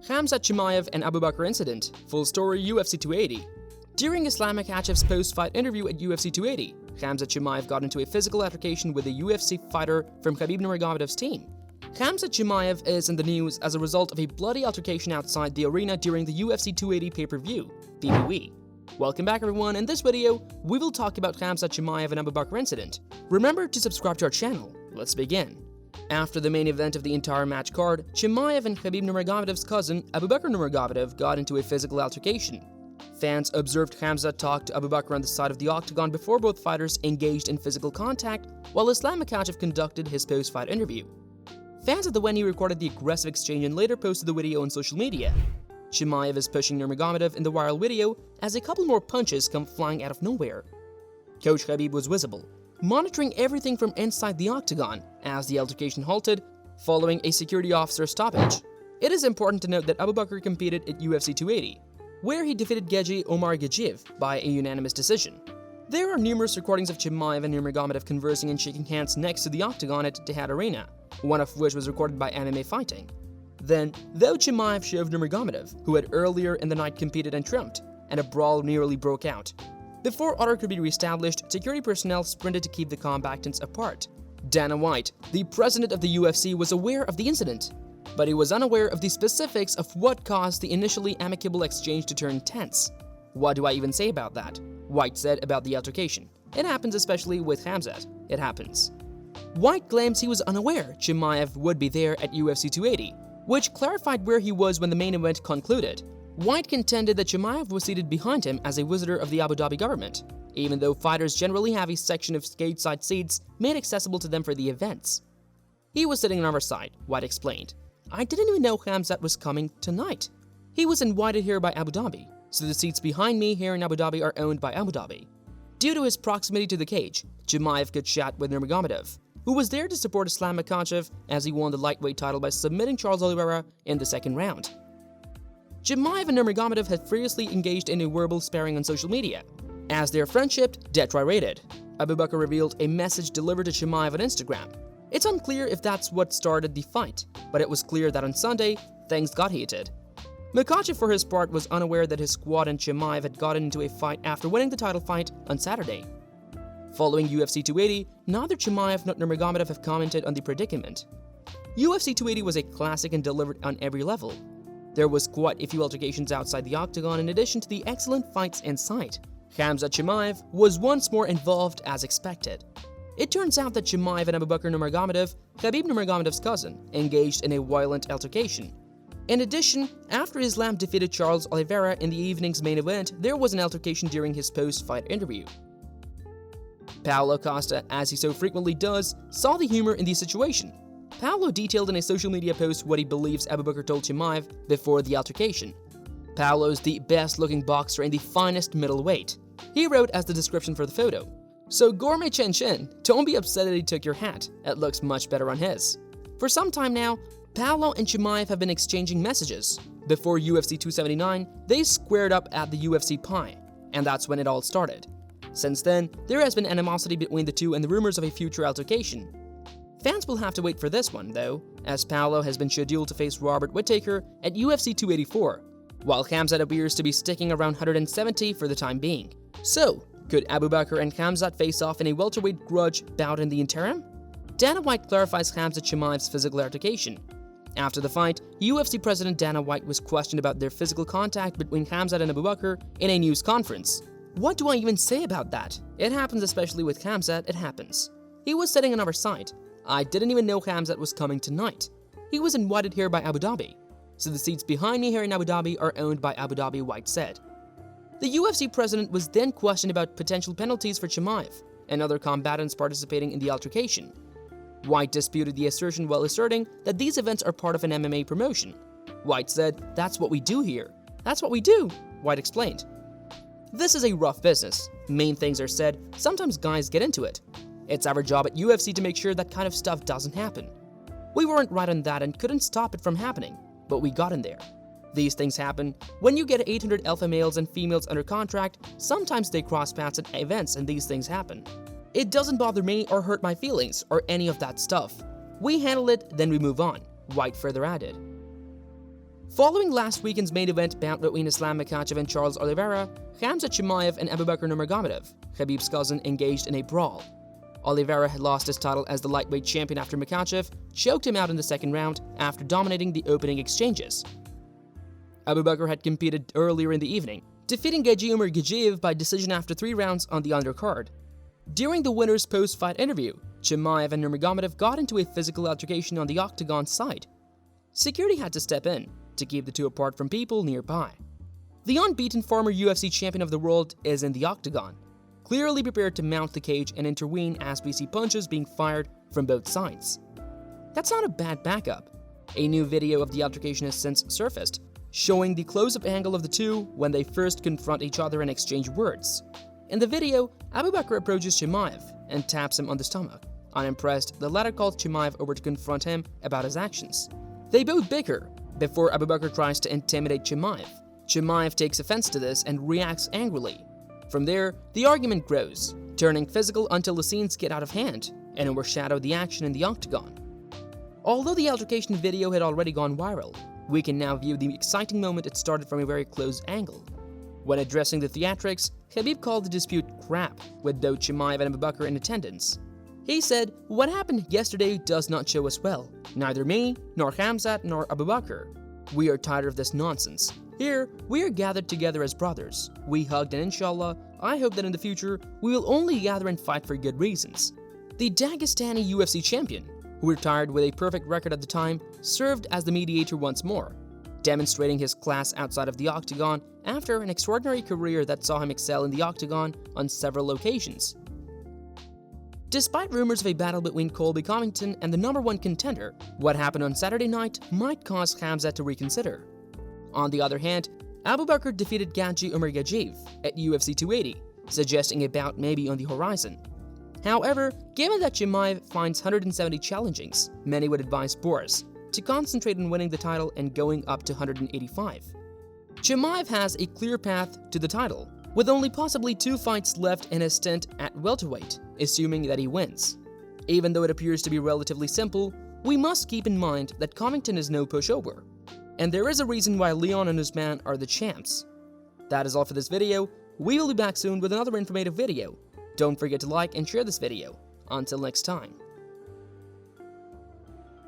Khamzat Chimaev and Abubakar incident. Full story UFC 280. During Islam Makhachev's post-fight interview at UFC 280, Khamzat Chimaev got into a physical altercation with a UFC fighter from Khabib Nurmagomedov's team. Khamzat Chimaev is in the news as a result of a bloody altercation outside the arena during the UFC 280 pay-per-view, PPV. Welcome back everyone. In this video, we will talk about Khamzat Chimaev and Abubakar incident. Remember to subscribe to our channel. Let's begin. After the main event of the entire match card, Chimaev and Khabib Nurmagomedov's cousin, Abubakar Nurmagomedov, got into a physical altercation. Fans observed Khamzat talk to Abubakar on the side of the octagon before both fighters engaged in physical contact, while Islam Makhachev conducted his post-fight interview. Fans at the venue recorded the aggressive exchange and later posted the video on social media. Chimaev is pushing Nurmagomedov in the viral video as a couple more punches come flying out of nowhere. Coach Khabib was visible, monitoring everything from inside the octagon as the altercation halted following a security officer stoppage. It is important to note that Abubakar competed at UFC 280, where he defeated Geji Omar Gajiv by a unanimous decision. There are numerous recordings of Chimaev and Nurmagomedov conversing and shaking hands next to the octagon at Tehad Arena, one of which was recorded by MMA Fighting. Then, though Chimaev shoved Nurmagomedov, who had earlier in the night competed and trumped, and a brawl nearly broke out. Before order could be reestablished, security personnel sprinted to keep the combatants apart. Dana White, the president of the UFC, was aware of the incident, but he was unaware of the specifics of what caused the initially amicable exchange to turn tense. What do I even say about that? White said about the altercation. It happens especially with Khamzat. It happens. White claims he was unaware Chimaev would be there at UFC 280, which clarified where he was when the main event concluded. White contended that Chimaev was seated behind him as a visitor of the Abu Dhabi government, even though fighters generally have a section of stateside seats made accessible to them for the events. He was sitting on our side, White explained. I didn't even know Khamzat was coming tonight. He was invited here by Abu Dhabi, so the seats behind me here in Abu Dhabi are owned by Abu Dhabi. Due to his proximity to the cage, Chimaev could chat with Nurmagomedov, who was there to support Islam Makhachev as he won the lightweight title by submitting Charles Oliveira in the second round. Chimaev and Nurmagomedov had previously engaged in a verbal sparring on social media, as their friendship deteriorated. Abubakar revealed a message delivered to Chimaev on Instagram. It's unclear if that's what started the fight, but it was clear that on Sunday, things got heated. Makhachev, for his part, was unaware that his squad and Chimaev had gotten into a fight after winning the title fight on Saturday. Following UFC 280, neither Chimaev nor Nurmagomedov have commented on the predicament. UFC 280 was a classic and delivered on every level. There was quite a few altercations outside the octagon in addition to the excellent fights inside. Khamzat Chimaev was once more involved as expected. It turns out that Chimaev and Abubakar Nurmagomedov, Khabib Nurmagomedov's cousin, engaged in a violent altercation. In addition, after Islam defeated Charles Oliveira in the evening's main event, there was an altercation during his post-fight interview. Paulo Costa, as he so frequently does, saw the humor in the situation. Paulo detailed in a social media post what he believes Abubakar told Chimaev before the altercation. Paulo's the best-looking boxer in the finest middleweight. He wrote as the description for the photo, "So Gourmet Chen Chen, don't be upset that he took your hat. It looks much better on his." For some time now, Paulo and Chimaev have been exchanging messages. Before UFC 279, they squared up at the UFC Pi, and that's when it all started. Since then, there has been animosity between the two and the rumors of a future altercation. Fans will have to wait for this one, though, as Paulo has been scheduled to face Robert Whittaker at UFC 284, while Khamzat appears to be sticking around 170 for the time being. So, could Abubakar and Khamzat face off in a welterweight grudge bout in the interim? Dana White clarifies Khamzat Chimaev's physical altercation. After the fight, UFC President Dana White was questioned about their physical contact between Khamzat and Abubakar in a news conference. What do I even say about that? It happens, especially with Khamzat, it happens. He was sitting on our side. I didn't even know Khamzat was coming tonight. He was invited here by Abu Dhabi, so the seats behind me here in Abu Dhabi are owned by Abu Dhabi, White said. The UFC president was then questioned about potential penalties for Chimaev and other combatants participating in the altercation. White disputed the assertion while asserting that these events are part of an MMA promotion. White said, "That's what we do here. That's what we do," White explained. This is a rough business. Main things are said, sometimes guys get into it. It's our job at UFC to make sure that kind of stuff doesn't happen. We weren't right on that and couldn't stop it from happening, but we got in there. These things happen. When you get 800 alpha males and females under contract, sometimes they cross paths at events and these things happen. It doesn't bother me or hurt my feelings or any of that stuff. We handle it, then we move on," White further added. Following last weekend's main event bout between Islam Makhachev and Charles Oliveira, Khamzat Chimaev and Abubakar Nurmagomedov, Khabib's cousin, engaged in a brawl. Oliveira had lost his title as the lightweight champion after Makhachev choked him out in the second round after dominating the opening exchanges. Abubakar had competed earlier in the evening, defeating Gaji Umar Gajeev by decision after 3 rounds on the undercard. During the winner's post-fight interview, Chimaev and Nurmagomedov got into a physical altercation on the octagon side. Security had to step in to keep the two apart from people nearby. The unbeaten former UFC champion of the world is in the octagon, clearly prepared to mount the cage and intervene as we see punches being fired from both sides. That's not a bad backup. A new video of the altercation has since surfaced, showing the close-up angle of the two when they first confront each other and exchange words. In the video, Abubakar approaches Chimaev and taps him on the stomach. Unimpressed, the latter calls Chimaev over to confront him about his actions. They both bicker before Abubakar tries to intimidate Chimaev. Chimaev takes offense to this and reacts angrily. From there, the argument grows, turning physical until the scenes get out of hand and overshadow the action in the octagon. Although the altercation video had already gone viral, we can now view the exciting moment it started from a very close angle. When addressing the theatrics, Khabib called the dispute crap, with both Chimaev and Abubakar in attendance. He said, "What happened yesterday does not show us well. Neither me, nor Khamzat, nor Abubakar. We are tired of this nonsense. Here, we are gathered together as brothers. We hugged and inshallah, I hope that in the future, we will only gather and fight for good reasons." The Dagestani UFC champion, who retired with a perfect record at the time, served as the mediator once more, demonstrating his class outside of the octagon after an extraordinary career that saw him excel in the octagon on several occasions. Despite rumors of a battle between Colby Covington and the #1 contender, what happened on Saturday night might cause Khamzat to reconsider. On the other hand, Abubakar defeated Gaji Umar Gajeev at UFC 280, suggesting a bout may be on the horizon. However, given that Chimaev finds 170 challengings, many would advise Boris to concentrate on winning the title and going up to 185. Chimaev has a clear path to the title, with only possibly 2 fights left in his stint at welterweight, assuming that he wins. Even though it appears to be relatively simple, we must keep in mind that Covington is no pushover, and there is a reason why Leon and Usman are the champs. That is all for this video. We will be back soon with another informative video. Don't forget to like and share this video. Until next time.